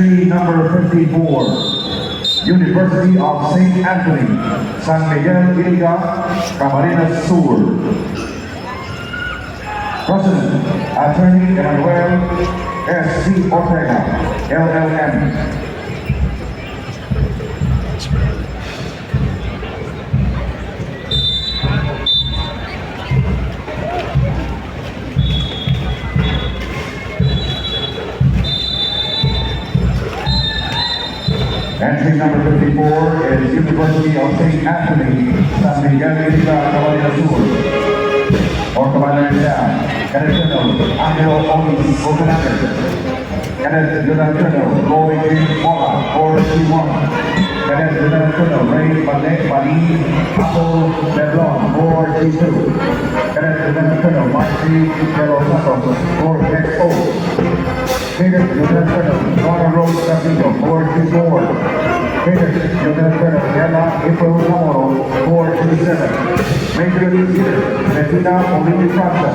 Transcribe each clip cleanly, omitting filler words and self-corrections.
Entry number 54, University of St. Anthony, San Miguel Iligan, Camarines Sur. President, Attorney Emmanuel S.C. Ortega, LLM. Entry number 54 is University of St. Anthony, San Miguel Iligan, Camarines Sur. Or Commander in Staff, Cadet Colonel Angelo Onis Oconander. Cadet Lieutenant Colonel Roy J. Mola, 431. Cadet Lieutenant Colonel Ray Bali Apple Lebron, 432. Cadet Lieutenant Colonel Marcy Pedro Santos, 4XO. Cadet Lieutenant Colonel Donna Rose Castillo, 424. Cadet Lieutenant Colonel Ella April Zamoro, 427. Major Leader Medina Olivia Franca.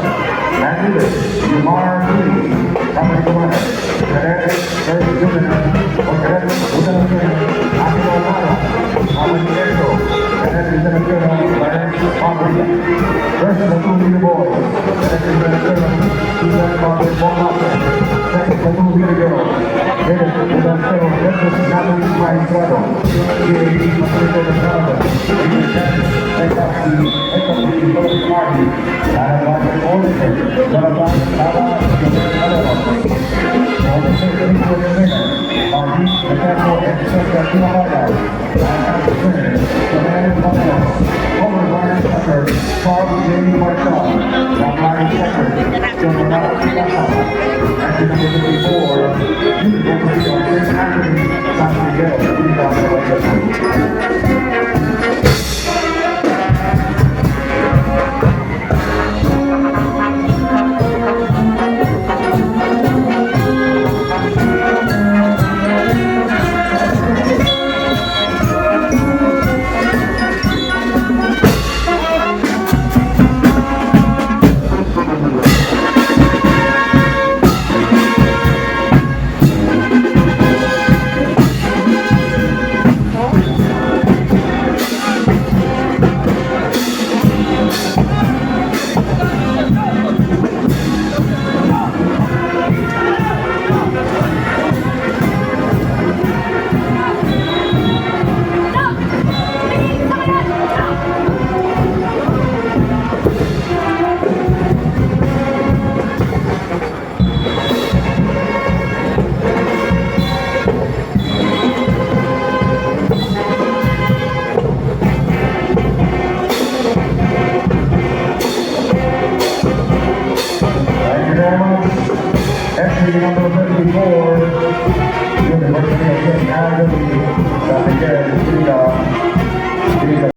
And Leader Yumar Lee, Company Commander. Cadet First Lieutenant or Cadet Lieutenant Colonel Angelo Mara, Company Echo. Cadet Lieutenant Colonel Larry Paglia. First Platoon Leader Boys. Cadet Lieutenant Colonel Stephen Martin Bonmaster. Second Platoon Leader Girl. Cadet Lieutenant Colonel Justice Natalie Maestrado. CAD Patricio de Canada. Major Captain Executive Police Party. And Roger Oliver. Jonathan Sala Joseph all the second winner are these mechanical and social Pinamaya, and Commander Manuel, Homer Ryan Tucker, Carl J. Marshall, Lamari Shepherd, John Ronald Picasso, and number 54, University of St. Anthony, San Miguel, Entry number 54.